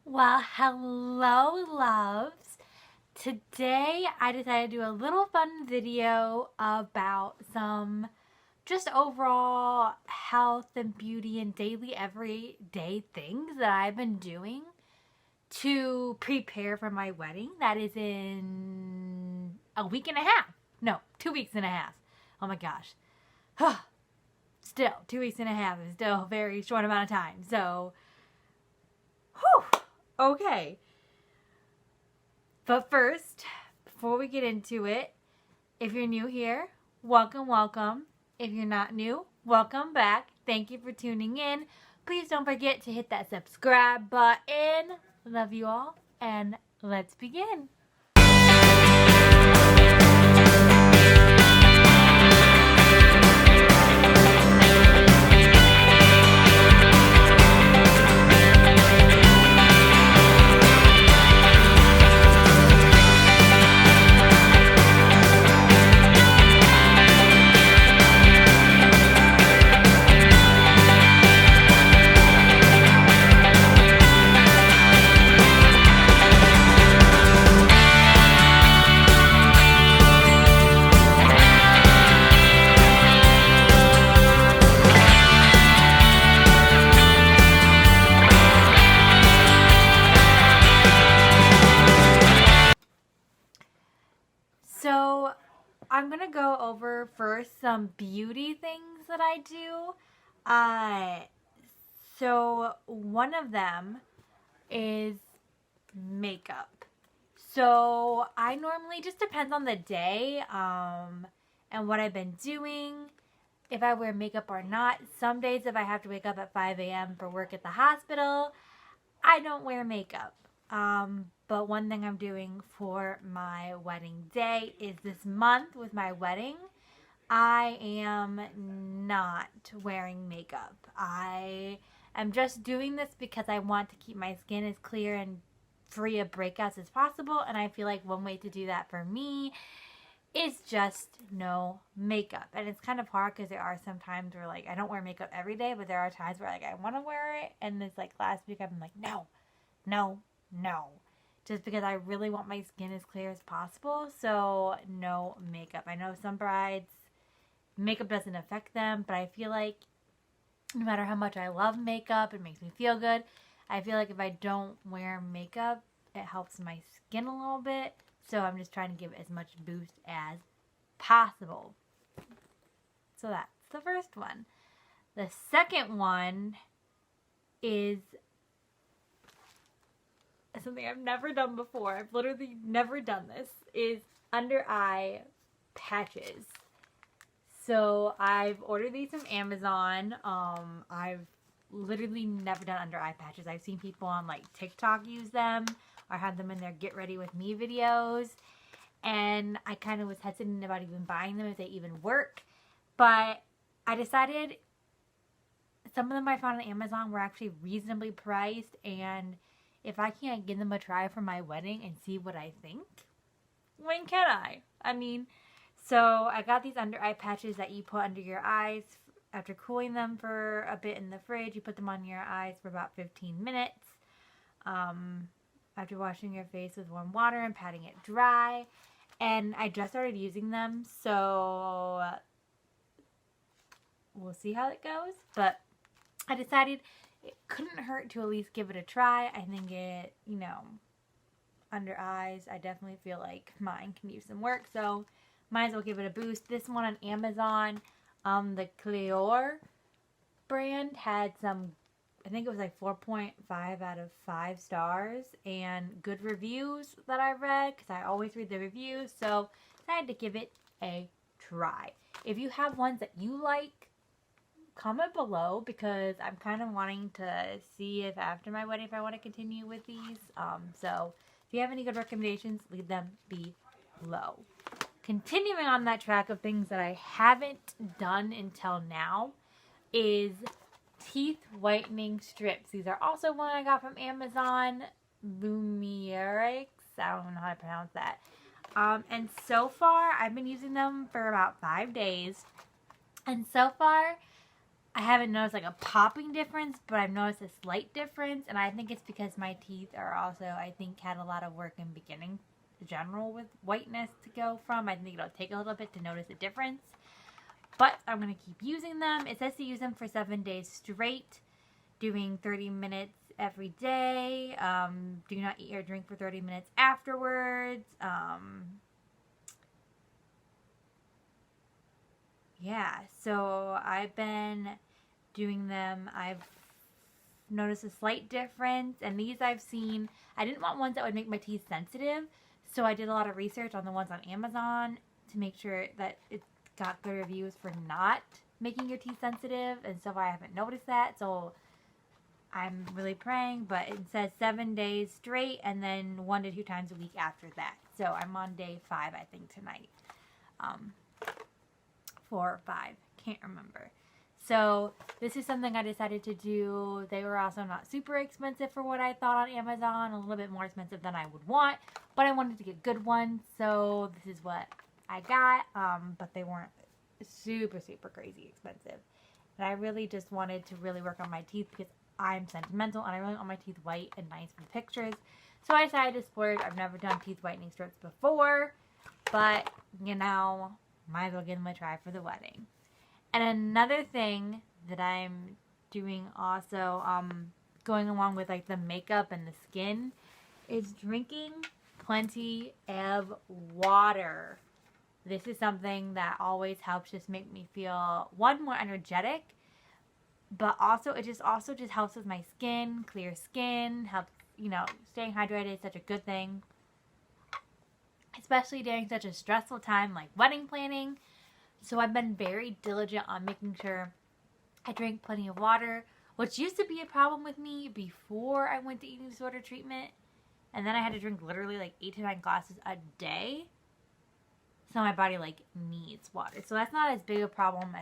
Well, hello, loves. Today I decided to do a little fun video about some just overall health and beauty and daily everyday things that I've been doing to prepare for my wedding. That is in a week and a half. No, 2 weeks and a half. Oh my gosh. Still, 2 weeks and a half is still a very short amount of time. So, whew. Okay. But first, before we get into it, if you're new here, welcome, welcome. If you're not new, welcome back. Thank you for tuning in. Please don't forget to hit that subscribe button. Love you all, and let's begin. So, I'm going to go over first some beauty things that I do. So one of them is makeup. So I normally, just depends on the day and what I've been doing, if I wear makeup or not. Some days if I have to wake up at 5 a.m. for work at the hospital, I don't wear makeup. But one thing I'm doing for my wedding day is this month with my wedding, I am not wearing makeup. I am just doing this because I want to keep my skin as clear and free of breakouts as possible. And I feel like one way to do that for me is just no makeup. And it's kind of hard because there are some times where like I don't wear makeup every day, but there are times where like I want to wear it. And it's like last week I've been like, no. Just because I really want my skin as clear as possible. So no makeup. I know some brides, makeup doesn't affect them, but I feel like no matter how much I love makeup, it makes me feel good. I feel like if I don't wear makeup, it helps my skin a little bit. So I'm just trying to give it as much boost as possible. So that's the first one. The second one is something I've never done before. I've literally never done this. Is under eye patches. So I've ordered these from Amazon. I've literally never done under eye patches. I've seen people on like TikTok use them or have them in their get ready with me videos. And I kind of was hesitant about even buying them if they even work. But I decided some of them I found on Amazon were actually reasonably priced, and if I can't give them a try for my wedding and see what I think, when can I? I mean, so I got these under eye patches that you put under your eyes after cooling them for a bit in the fridge. You put them on your eyes for about 15 minutes after washing your face with warm water and patting it dry. And I just started using them, so we'll see how it goes. But I decided it couldn't hurt to at least give it a try. I think it, under eyes, I definitely feel like mine can use some work. So might as well give it a boost. This one on Amazon, the Cleor brand had some, I think it was like 4.5 out of 5 stars and good reviews that I read, because I always read the reviews. So I had to give it a try. If you have ones that you like, comment below, because I'm kind of wanting to see if after my wedding if I want to continue with these. So if you have any good recommendations, leave them below. Continuing on that track of things that I haven't done until now is teeth whitening strips. These are also one I got from Amazon. Boomerix. I don't know how to pronounce that. And so far, I've been using them for about 5 days. And so far, I haven't noticed like a popping difference, but I've noticed a slight difference, and I think it's because my teeth are also, I think, had a lot of work in beginning general with whiteness to go from. I think it'll take a little bit to notice a difference, but I'm going to keep using them. It says to use them for 7 days straight, doing 30 minutes every day. Do not eat or drink for 30 minutes afterwards. Yeah, so I've been doing them. I've noticed a slight difference, and these I've seen. I didn't want ones that would make my teeth sensitive, so I did a lot of research on the ones on Amazon to make sure that it got good reviews for not making your teeth sensitive, and so I haven't noticed that, so I'm really praying. But it says 7 days straight, and then 1 to 2 times a week after that. So I'm on day 5, I think, tonight. 4 or 5, can't remember. So this is something I decided to do. They were also not super expensive for what I thought on Amazon, a little bit more expensive than I would want, but I wanted to get good ones, so this is what I got. But they weren't super crazy expensive, and I really just wanted to really work on my teeth because I'm sentimental and I really want my teeth white and nice for pictures. So I decided to splurge. I've never done teeth whitening strips before, but you know, might as well give them a try for the wedding. And another thing that I'm doing also, going along with like the makeup and the skin, is drinking plenty of water. This is something that always helps just make me feel, one, more energetic, but also it just helps with my skin, clear skin, helps, you know, staying hydrated is such a good thing, especially during such a stressful time like wedding planning. So I've been very diligent on making sure I drink plenty of water, which used to be a problem with me before I went to eating disorder treatment. And then I had to drink literally like 8 to 9 glasses a day. So my body like needs water. So that's not as big a problem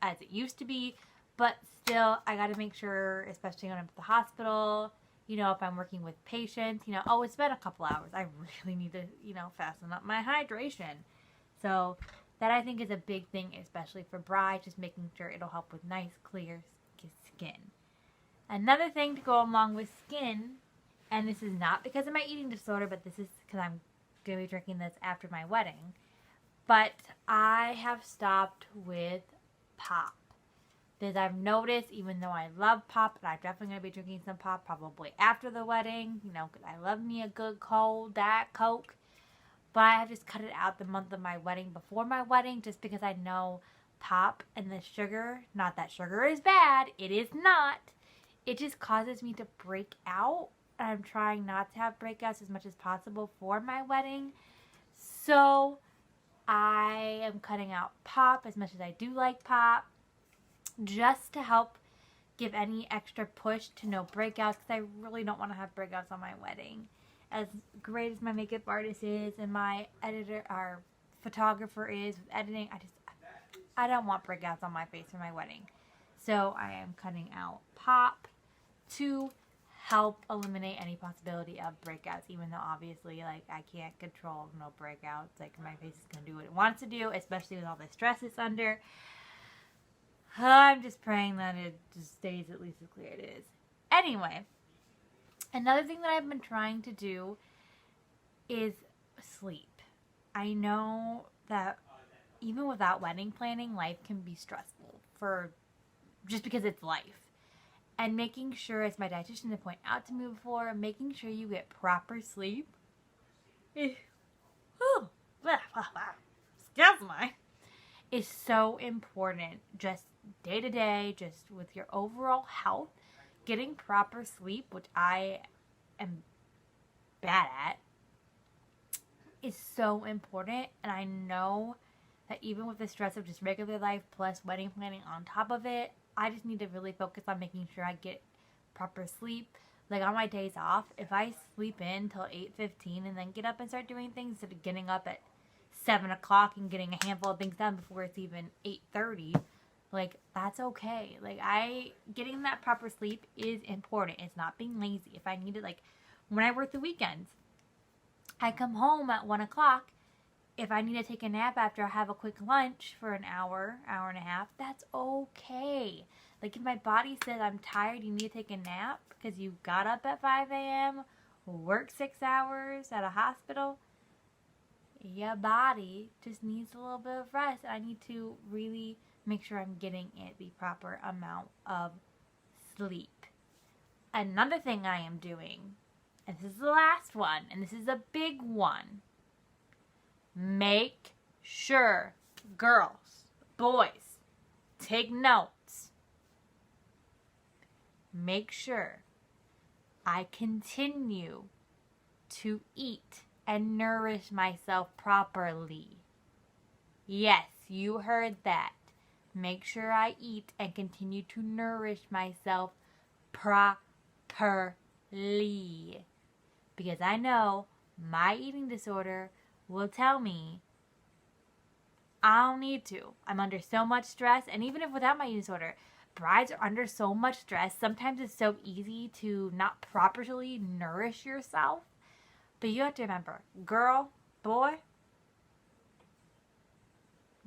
as it used to be. But still, I got to make sure, especially when I'm at the hospital, you know, if I'm working with patients, you know, oh, it's been a couple hours. I really need to, you know, fasten up my hydration. So that I think is a big thing, especially for brides, just making sure it'll help with nice, clear skin. Another thing to go along with skin, and this is not because of my eating disorder, but this is because I'm going to be drinking this after my wedding, but I have stopped with pop. Because I've noticed, even though I love pop, and I'm definitely going to be drinking some pop probably after the wedding, you know, because I love me a good cold Diet Coke. But I have just cut it out the month of my wedding, before my wedding, just because I know pop and the sugar, not that sugar is bad, it is not. It just causes me to break out. And I'm trying not to have breakouts as much as possible for my wedding. So I am cutting out pop as much as I do like pop, just to help give any extra push to no breakouts, because I really don't want to have breakouts on my wedding. As great as my makeup artist is and my editor, our photographer is with editing, I don't want breakouts on my face for my wedding. So I am cutting out pop to help eliminate any possibility of breakouts, even though obviously, like, I can't control no breakouts. Like, my face is going to do what it wants to do, especially with all the stress it's under. I'm just praying that it just stays at least as clear as it is. Anyway, another thing that I've been trying to do is sleep. I know that even without wedding planning, life can be stressful just because it's life. And making sure, as my dietitian had pointed out to me before, making sure you get proper sleep is so important, just day to day, just with your overall health. Getting proper sleep, which I am bad at, is so important. And I know that even with the stress of just regular life plus wedding planning on top of it, I just need to really focus on making sure I get proper sleep. Like on my days off, if I sleep in till 8:15 and then get up and start doing things, instead of getting up at 7 o'clock and getting a handful of things done before it's even 8:30, like, that's okay. Like, getting that proper sleep is important. It's not being lazy. If I need it, like, when I work the weekends, I come home at 1 o'clock. If I need to take a nap after I have a quick lunch for an hour, hour and a half, that's okay. Like if my body says I'm tired, you need to take a nap because you got up at 5 a.m., worked 6 hours at a hospital, your body just needs a little bit of rest. I need to really make sure I'm getting it the proper amount of sleep. Another thing I am doing, and this is the last one, and this is a big one. Make sure, girls, boys, take notes. Make sure I continue to eat and nourish myself properly. Yes, you heard that. Make sure I eat and continue to nourish myself properly. Because I know my eating disorder will tell me I don't need to. I'm under so much stress. And even if without my eating disorder, brides are under so much stress. Sometimes it's so easy to not properly nourish yourself. But you have to remember, girl, boy,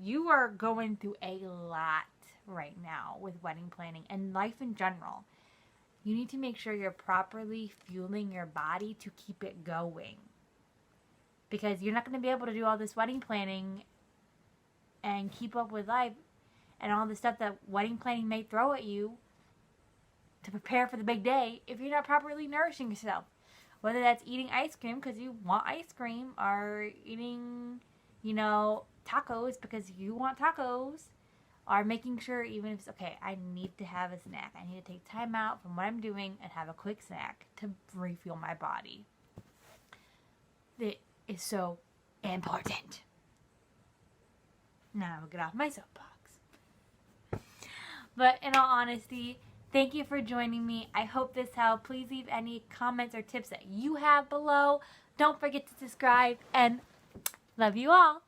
you are going through a lot right now with wedding planning and life in general. You need to make sure you're properly fueling your body to keep it going. Because you're not going to be able to do all this wedding planning and keep up with life and all the stuff that wedding planning may throw at you to prepare for the big day if you're not properly nourishing yourself. Whether that's eating ice cream because you want ice cream, or eating, tacos because you want tacos, or making sure even if it's okay, I need to have a snack. I need to take time out from what I'm doing and have a quick snack to refuel my body. It is so important. Now I'll get off my soapbox. But in all honesty, thank you for joining me. I hope this helped. Please leave any comments or tips that you have below. Don't forget to subscribe, and love you all.